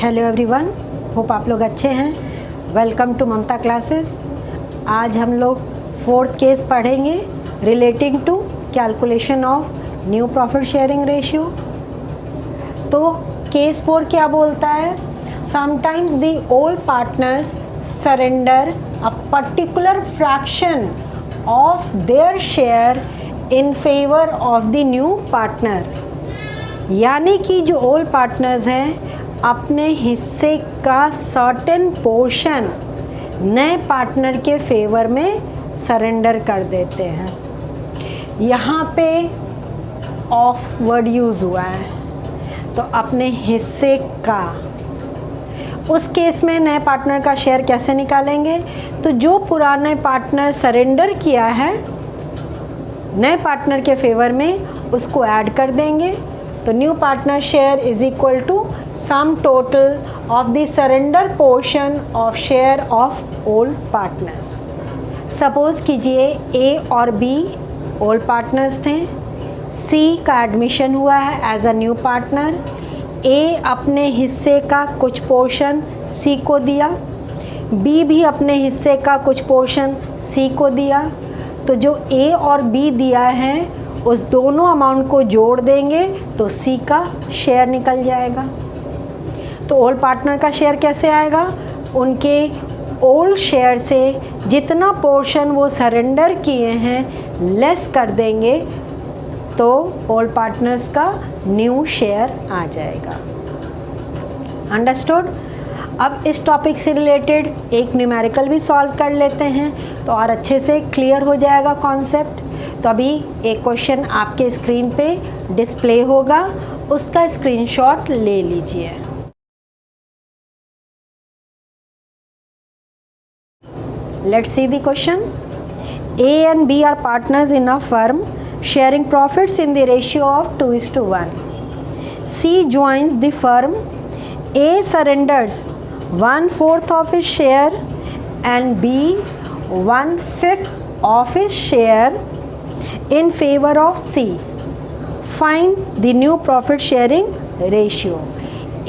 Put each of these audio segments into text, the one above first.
Hello everyone, hope आप लोग अच्छे हैं। Welcome to Mamta classes. आज हम लोग फोर्थ केस पढ़ेंगे relating to calculation of new profit sharing ratio. तो केस 4 क्या बोलता है? Sometimes the old partners surrender a particular fraction of their share in favour of the new partner. यानी कि जो ओल्ड पार्टनर्स हैं अपने हिस्से का सर्टेन पोर्शन नए पार्टनर के फेवर में सरेंडर कर देते हैं। यहाँ पे ऑफ वर्ड यूज़ हुआ है, तो अपने हिस्से का। उस केस में नए पार्टनर का शेयर कैसे निकालेंगे? तो जो पुराने पार्टनर सरेंडर किया है नए पार्टनर के फेवर में, उसको ऐड कर देंगे। तो new partner share is equal to sum total of the surrender portion of share of old partners. Suppose कीजिए ए और बी ओल्ड पार्टनर्स थे। सी का एडमिशन हुआ है एज अ न्यू पार्टनर। ए अपने हिस्से का कुछ पोर्शन सी को दिया, बी भी अपने हिस्से का कुछ पोर्शन सी को दिया। तो जो ए और बी दिया है उस दोनों अमाउंट को जोड़ देंगे तो सी का शेयर निकल जाएगा। तो ओल्ड पार्टनर का शेयर कैसे आएगा? उनके ओल्ड शेयर से जितना पोर्शन वो सरेंडर किए हैं लेस कर देंगे तो ओल्ड पार्टनर्स का न्यू शेयर आ जाएगा। अंडरस्टूड? अब इस टॉपिक से रिलेटेड एक न्यूमेरिकल भी सॉल्व कर लेते हैं तो और अच्छे से क्लियर हो जाएगा कॉन्सेप्ट। तो अभी एक क्वेश्चन आपके स्क्रीन पे डिस्प्ले होगा, उसका स्क्रीनशॉट ले लीजिए। Let's see the question. A and B are partners in a firm sharing profits in the ratio of 2:1. C joins the firm. A surrenders 1/4 of his share and B 1/5 of his share in favor of C. Find the new profit sharing ratio.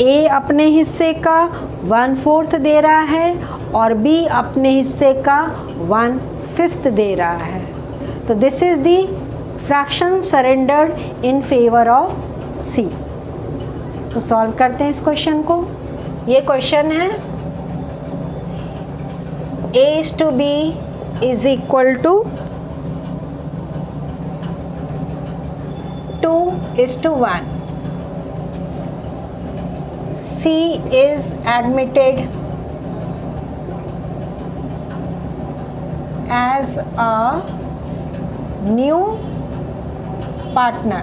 A अपने हिस्से का 1/4 दे रहा है और B अपने हिस्से का 1/5 दे रहा है। तो this is the fraction surrendered in favour of C। तो सॉल्व करते हैं इस क्वेश्चन को। ये क्वेश्चन है A/B is equal to 2:1. C is admitted as a new partner.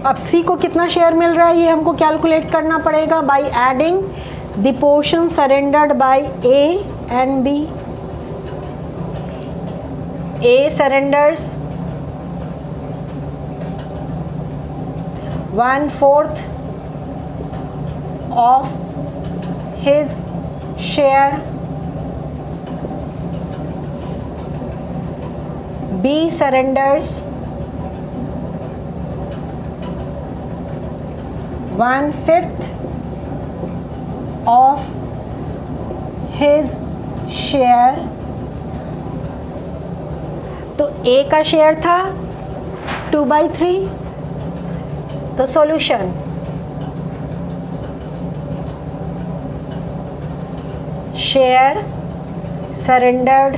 अब C को कितना शेयर मिल रहा है ये हमको कैलकुलेट करना पड़ेगा by adding the portion surrendered by A and B. A surrenders 1/4 of his share. B surrenders 1/5 of his share. तो A का शेयर था 2/3। तो solution share surrendered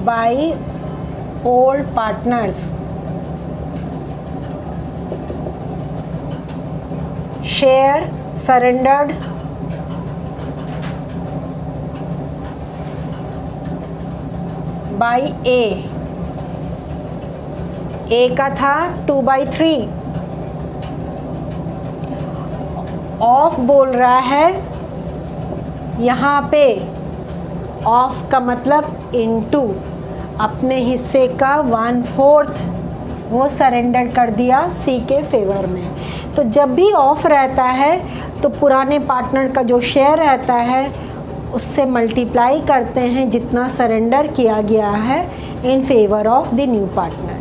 by old partners, share surrendered by A का था 2/3। Of बोल रहा है यहाँ पे, ऑफ का मतलब इनटू अपने हिस्से का 1/4 वो सरेंडर कर दिया सी के फेवर में। तो जब भी ऑफ रहता है तो पुराने पार्टनर का जो शेयर रहता है उससे मल्टीप्लाई करते हैं जितना सरेंडर किया गया है इन favour of the new partner.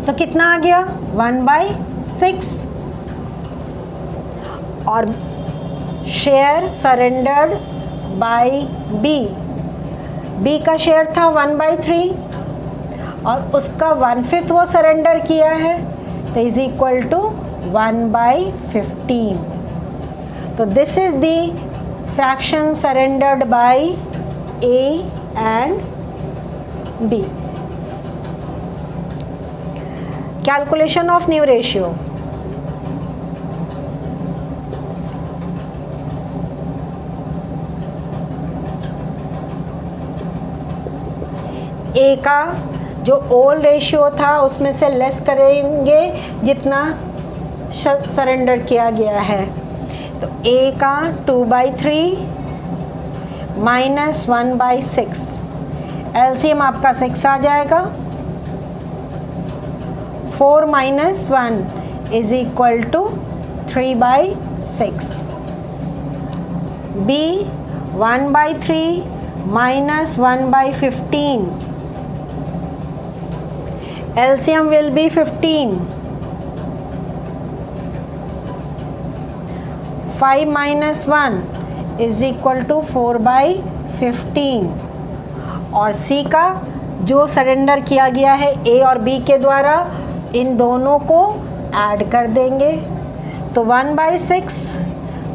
तो कितना आ गया 1/6। और शेयर सरेंडर्ड बाय बी का शेयर था 1/3 और उसका 1/5 वो सरेंडर किया है, तो इज इक्वल टू 1/15। तो this is the fraction surrendered by A and B. Calculation of new ratio. A का जो ओल्ड रेशियो था उसमें से लेस करेंगे जितना सरेंडर किया गया है। तो A का 2/3 माइनस 1/6, एलसीएम आपका 6 आ जाएगा। 4 minus 1 is equal to 3/6। B 1/3 minus 1/15, LCM will be 15। 5 minus 1 is equal to 4/15। और सी का जो सरेंडर किया गया है ए और बी के द्वारा, इन दोनों को ऐड कर देंगे। तो 1/6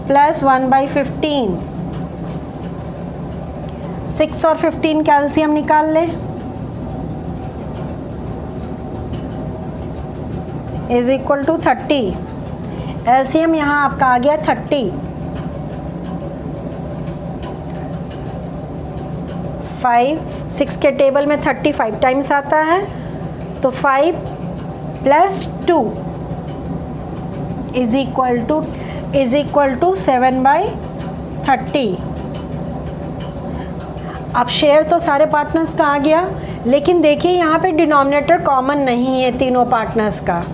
प्लस 1/15, 6 और 15 का एलसीएम निकाल ले, इज इक्वल टू 30। एलसीएम यहाँ आपका आ गया 30। 6 के टेबल में 35 टाइम्स आता है, तो 5 प्लस 2 इज इक्वल टू 7/30। अब शेयर तो सारे पार्टनर्स का आ गया, लेकिन देखिए यहाँ पे डिनोमिनेटर कॉमन नहीं है तीनों पार्टनर्स का,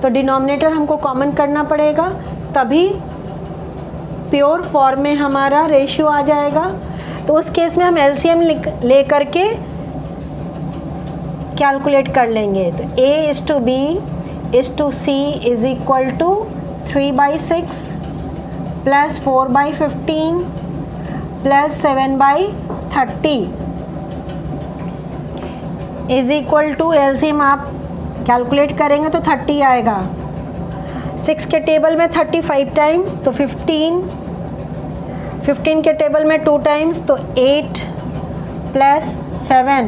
तो डिनोमिनेटर हमको कॉमन करना पड़ेगा, तभी प्योर फॉर्म में हमारा रेशियो आ जाएगा। तो उस केस में हम एलसीएम ले करके कैलकुलेट कर लेंगे। तो A is to B is to C is equal to 3/6 plus 4/15 plus 7/30 is equal to, LCM आप कैलकुलेट करेंगे तो 30 आएगा। 6 के टेबल में 35 टाइम्स, तो 15 के टेबल में 2 टाइम्स, तो 8 प्लस 7,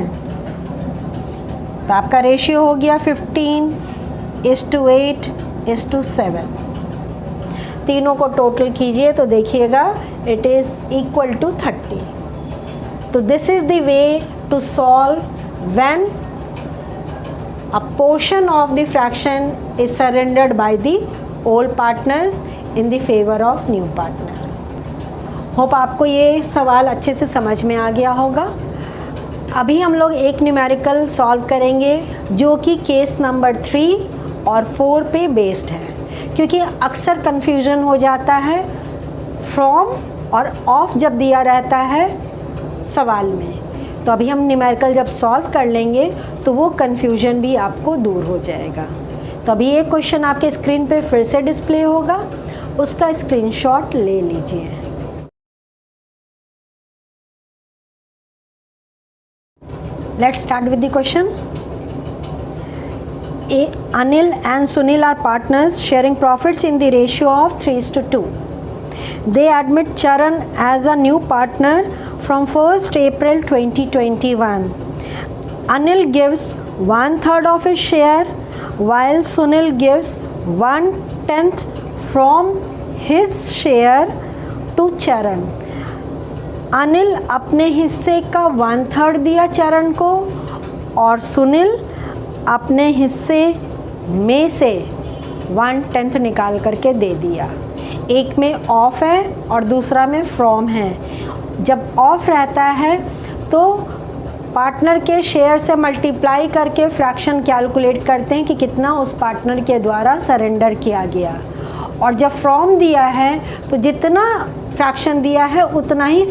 तो आपका रेशियो हो गया 15:8:7। तीनों को टोटल कीजिए तो देखिएगा इट इज़ इक्वल टू 30। तो this is the way to solve when a portion of the fraction is surrendered by the old partners in the favor of new partner. Hope आपको ये सवाल अच्छे से समझ में आ गया होगा। अभी हम लोग एक न्यूमेरिकल सॉल्व करेंगे जो कि केस नंबर 3 और 4 पे बेस्ड है, क्योंकि अक्सर कन्फ्यूजन हो जाता है फ्रॉम और ऑफ जब दिया रहता है सवाल में। तो अभी हम न्यूमेरिकल जब सॉल्व कर लेंगे तो वो कन्फ्यूजन भी आपको दूर हो जाएगा। तो अभी एक क्वेश्चन आपके स्क्रीन पे फिर से डिस्प्ले होगा, उसका स्क्रीनशॉट ले लीजिए। Let's start with the question. Anil and Sunil are partners sharing profits in the ratio of 3:2. They admit Charan as a new partner from 1st April 2021. Anil gives 1/3 of his share while Sunil gives 1/10 from his share to Charan. Anil अपने हिस्से का 1/3 दिया चरण को और सुनील अपने हिस्से में से 1/10 निकाल करके दे दिया। एक में ऑफ है और दूसरा में फ्रॉम है। जब ऑफ रहता है तो पार्टनर के शेयर से मल्टीप्लाई करके फ्रैक्शन कैलकुलेट करते हैं कि कितना उस पार्टनर के द्वारा सरेंडर किया गया, और जब फ्रॉम दिया है तो जितना फ्रैक्शन दिया है उतना ही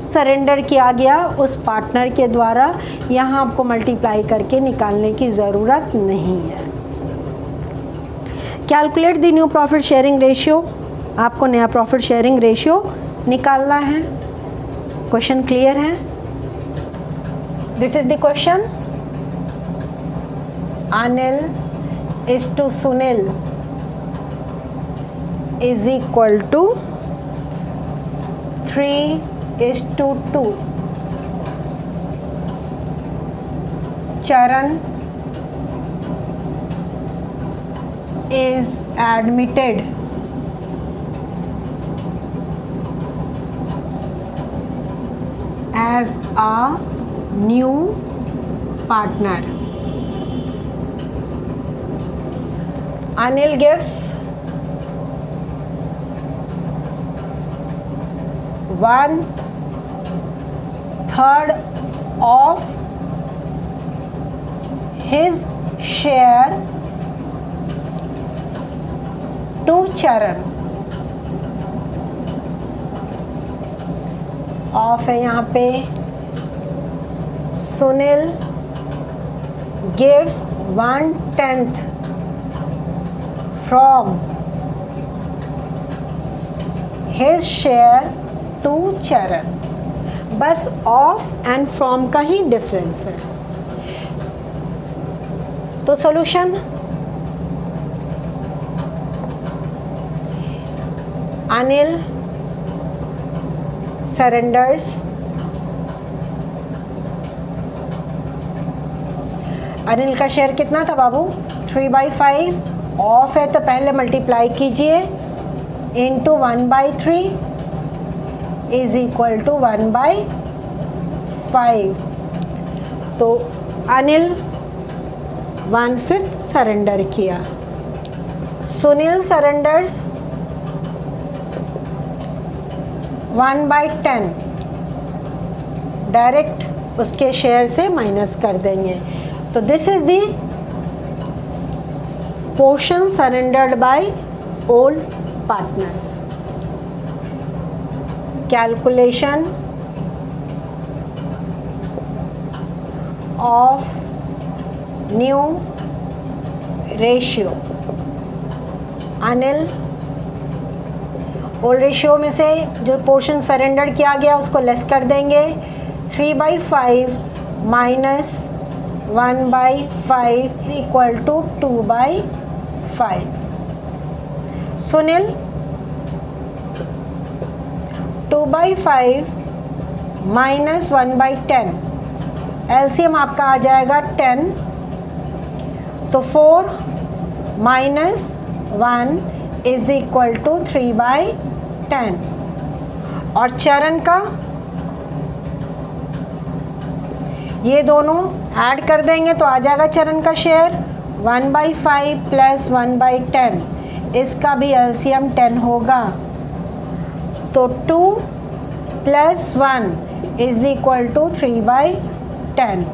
सरेंडर किया गया उस पार्टनर के द्वारा, यहाँ आपको मल्टीप्लाई करके निकालने की ज़रूरत नहीं है। Calculate the new profit sharing ratio, आपको नया प्रॉफिट शेयरिंग रेशियो निकालना है। क्वेश्चन क्लियर है? This is the question. Anil is to Sunil is equal to 3:2। Charan is admitted as a new partner. Anil gives 1/3 of his share to Charan. Off है यहाँ पे। Sunil gives 1/10 from his share to Charan. बस of and from का ही difference है। तो solution, Anil surrenders Anil का share कितना था बाबू? 3/5। ऑफ है तो पहले मल्टीप्लाई कीजिए इंटू 1/3 इज इक्वल टू 1/5। तो अनिल 1/5 सरेंडर किया। सुनील सरेंडर्स 1/10 डायरेक्ट उसके शेयर से माइनस कर देंगे। तो this is the portion surrendered by old partners. Calculation of new ratio. Anil old ratio में से जो पोर्शन सरेंडर किया गया उसको लेस कर देंगे। 3/5 minus 1/5 equal to 2/5। Sunil 2/5 minus 1/10, LCM आपका आ जाएगा 10। तो 4 माइनस 1 इज इक्वल टू 3/10। और चरण का ये दोनों ऐड कर देंगे तो आ जाएगा चरण का शेयर 1/5 प्लस 1/10। इसका भी एलसीएम 10 होगा। तो 2 प्लस 1 इज इक्वल टू 3/10।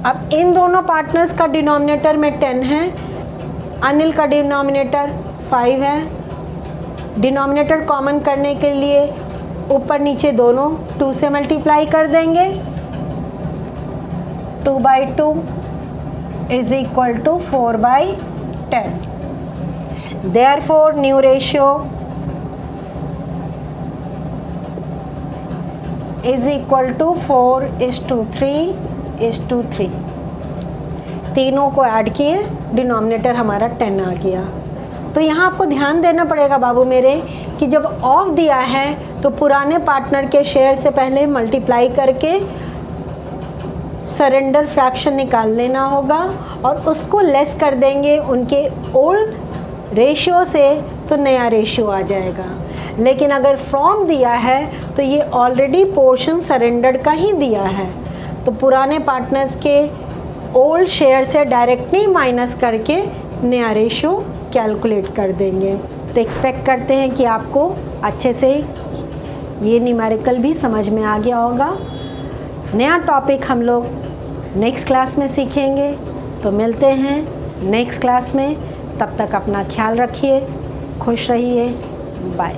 अब इन दोनों पार्टनर्स का डिनोमिनेटर में 10 है, अनिल का डिनोमिनेटर 5 है। डिनोमिनेटर कॉमन करने के लिए ऊपर नीचे दोनों 2 से मल्टीप्लाई कर देंगे। 2/2 is equal to 4/10। Therefore new ratio is equal to 4:3:3। तीनों को ऐड किए, डिनोमिनेटर हमारा 10 आ गया। तो यहाँ आपको ध्यान देना पड़ेगा बाबू मेरे कि जब ऑफ दिया है तो पुराने पार्टनर के शेयर से पहले मल्टीप्लाई करके सरेंडर फ्रैक्शन निकाल लेना होगा और उसको लेस कर देंगे उनके ओल्ड रेशियो से, तो नया रेशियो आ जाएगा। लेकिन अगर फ्रॉम दिया है तो ये ऑलरेडी पोर्शन सरेंडर का ही दिया है, तो पुराने पार्टनर्स के ओल्ड शेयर से डायरेक्टली माइनस करके नया रेशियो कैलकुलेट कर देंगे। तो एक्सपेक्ट करते हैं कि आपको अच्छे से ये न्यूमेरिकल भी समझ में आ गया होगा। नया टॉपिक हम लोग नेक्स्ट क्लास में सीखेंगे। तो मिलते हैं नेक्स्ट क्लास में, तब तक अपना ख्याल रखिए, खुश रहिए, बाय।